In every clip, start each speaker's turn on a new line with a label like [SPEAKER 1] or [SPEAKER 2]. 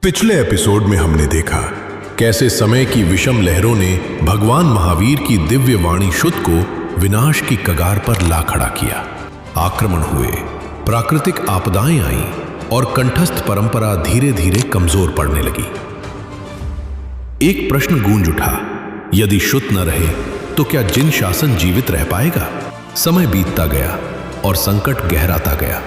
[SPEAKER 1] पिछले एपिसोड में हमने देखा कैसे समय की विषम लहरों ने भगवान महावीर की दिव्य वाणी शुद्ध को विनाश की कगार पर ला खड़ा किया। आक्रमण हुए, प्राकृतिक आपदाएं आईं और कंठस्थ परंपरा धीरे धीरे कमजोर पड़ने लगी। एक प्रश्न गूंज उठा, यदि शुद्ध न रहे तो क्या जिन शासन जीवित रह पाएगा? समय बीतता गया और संकट गहराता गया।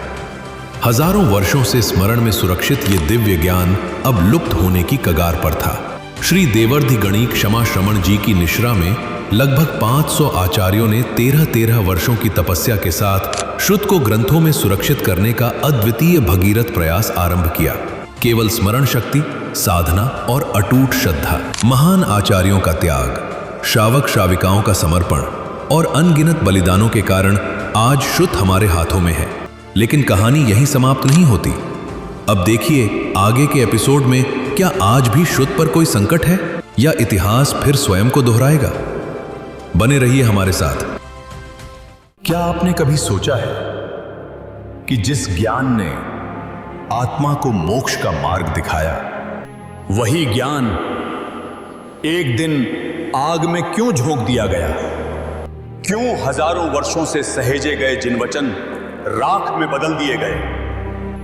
[SPEAKER 1] हजारों वर्षों से स्मरण में सुरक्षित ये दिव्य ज्ञान अब लुप्त होने की कगार पर था। श्री देवर्धि गणी क्षमा श्रमण जी की निश्रा में लगभग 500 आचार्यों ने 13-13 वर्षों की तपस्या के साथ शुद्ध को ग्रंथों में सुरक्षित करने का अद्वितीय भगीरथ प्रयास आरंभ किया। केवल स्मरण शक्ति, साधना और अटूट श्रद्धा, महान आचार्यों का त्याग, श्रावक श्राविकाओं का समर्पण और अनगिनत बलिदानों के कारण आज शुद्ध हमारे हाथों में है। लेकिन कहानी यहीं समाप्त नहीं होती। अब देखिए आगे के एपिसोड में, क्या आज भी शुद्ध पर कोई संकट है या इतिहास फिर स्वयं को दोहराएगा? बने रहिए हमारे साथ।
[SPEAKER 2] क्या आपने कभी सोचा है कि जिस ज्ञान ने आत्मा को मोक्ष का मार्ग दिखाया, वही ज्ञान एक दिन आग में क्यों झोंक दिया गया? क्यों हजारों वर्षों से सहेजे गए जिन वचन राख में बदल दिए गए?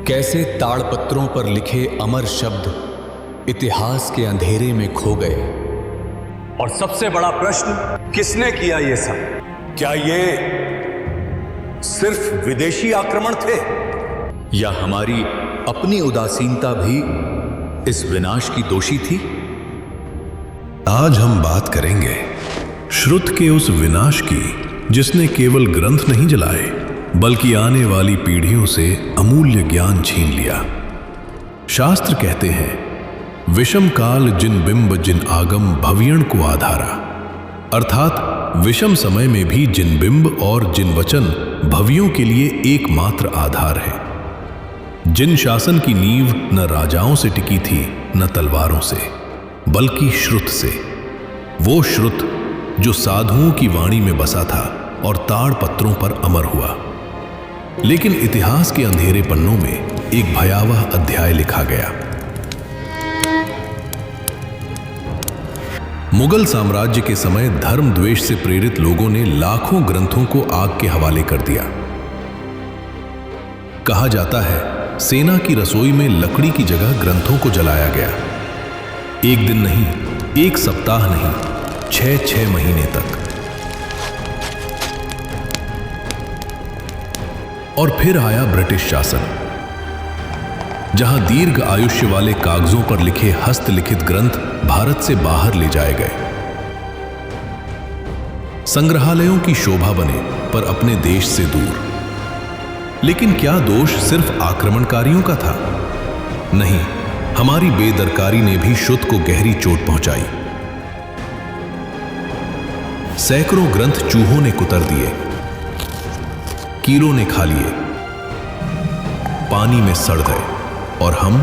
[SPEAKER 2] कैसे ताड़पत्रों पर लिखे अमर शब्द इतिहास के अंधेरे में खो गए? और सबसे बड़ा प्रश्न, किसने किया ये सब? क्या ये सिर्फ विदेशी आक्रमण थे या हमारी अपनी उदासीनता भी इस विनाश की दोषी थी?
[SPEAKER 1] आज हम बात करेंगे श्रुत के उस विनाश की जिसने केवल ग्रंथ नहीं जलाए बल्कि आने वाली पीढ़ियों से अमूल्य ज्ञान छीन लिया। शास्त्र कहते हैं, विषम काल जिन बिंब जिन आगम भवियण को आधारा, अर्थात विषम समय में भी जिन बिंब और जिन वचन भवियों के लिए एकमात्र आधार है। जिन शासन की नींव न राजाओं से टिकी थी न तलवारों से, बल्कि श्रुत से। वो श्रुत जो साधुओं की वाणी में बसा था और ताड़ पत्रों पर अमर हुआ। लेकिन इतिहास के अंधेरे पन्नों में एक भयावह अध्याय लिखा गया। मुगल साम्राज्य के समय धर्म द्वेष से प्रेरित लोगों ने लाखों ग्रंथों को आग के हवाले कर दिया। कहा जाता है, सेना की रसोई में लकड़ी की जगह ग्रंथों को जलाया गया। एक दिन नहीं, एक सप्ताह नहीं, 6 महीने तक। और फिर आया ब्रिटिश शासन, जहां दीर्घ आयुष्य वाले कागजों पर लिखे हस्तलिखित ग्रंथ भारत से बाहर ले जाए गए। संग्रहालयों की शोभा बने पर अपने देश से दूर। लेकिन क्या दोष सिर्फ आक्रमणकारियों का था? नहीं, हमारी बेदरकारी ने भी शुद्ध को गहरी चोट पहुंचाई। सैकड़ों ग्रंथ चूहों ने कुतर दिए, कीड़ों ने खा लिए, पानी में सड़ गए और हम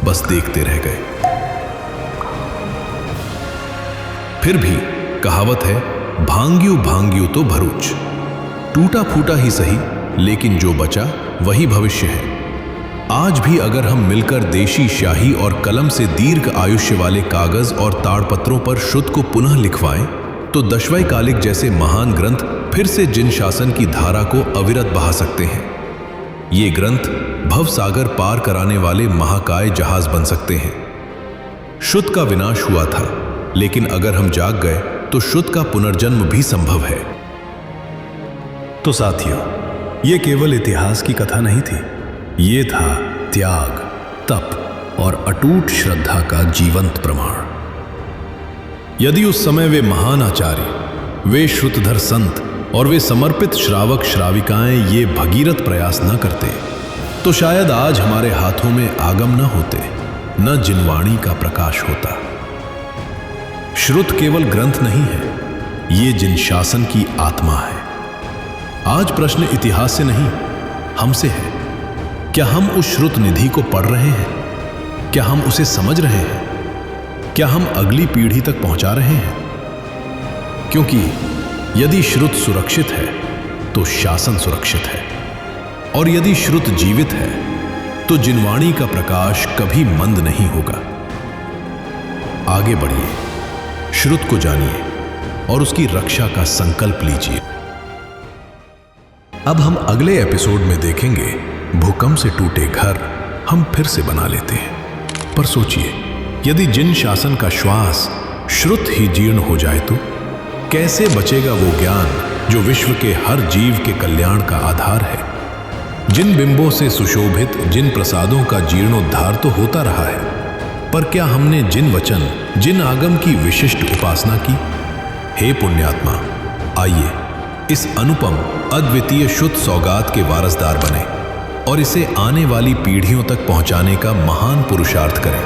[SPEAKER 1] बस देखते रह गए। फिर भी कहावत है, भांग्यू भांग्यू तो भरूच। टूटा फूटा ही सही, लेकिन जो बचा वही भविष्य है। आज भी अगर हम मिलकर देशी शाही और कलम से दीर्घ आयुष्य वाले कागज और ताड़पत्रों पर शुद्ध को पुनः लिखवाएं, तो दशवय कालिक जैसे महान ग्रंथ फिर से जिन शासन की धारा को अविरत बहा सकते हैं। ये ग्रंथ भव सागर पार कराने वाले महाकाय जहाज बन सकते हैं। शुद्ध का विनाश हुआ था, लेकिन अगर हम जाग गए तो शुद्ध का पुनर्जन्म भी संभव है।
[SPEAKER 2] तो साथियों, ये केवल इतिहास की कथा नहीं थी, ये था त्याग, तप और अटूट श्रद्धा का जीवंत प्रमाण। यदि उस समय वे महान आचार्य, वे श्रुतधर संत और वे समर्पित श्रावक श्राविकाएं ये भगीरथ प्रयास न करते, तो शायद आज हमारे हाथों में आगम न होते, न जिनवाणी का प्रकाश होता। श्रुत केवल ग्रंथ नहीं है, ये जिन शासन की आत्मा है। आज प्रश्न इतिहास से नहीं, हमसे है। क्या हम उस श्रुत निधि को पढ़ रहे हैं? क्या हम उसे समझ रहे हैं? क्या हम अगली पीढ़ी तक पहुंचा रहे हैं? क्योंकि यदि श्रुत सुरक्षित है तो शासन सुरक्षित है, और यदि श्रुत जीवित है
[SPEAKER 1] तो जिनवाणी का प्रकाश कभी मंद नहीं होगा। आगे बढ़िए, श्रुत को जानिए और उसकी रक्षा का संकल्प लीजिए। अब हम अगले एपिसोड में देखेंगे भूकंप से टूटे घर हम फिर से बना लेते हैं। पर सोचिए, यदि जिन शासन का श्वास श्रुत ही जीर्ण हो जाए तो कैसे बचेगा वो ज्ञान जो विश्व के हर जीव के कल्याण का आधार है। जिन बिंबों से सुशोभित जिन प्रसादों का जीर्णोद्धार तो होता रहा है, पर क्या हमने जिन वचन जिन आगम की विशिष्ट उपासना की। हे पुण्यात्मा, आइए इस अनुपम अद्वितीय शुद्ध सौगात के वारसदार बने और इसे आने वाली पीढ़ियों तक पहुंचाने का महान पुरुषार्थ करें।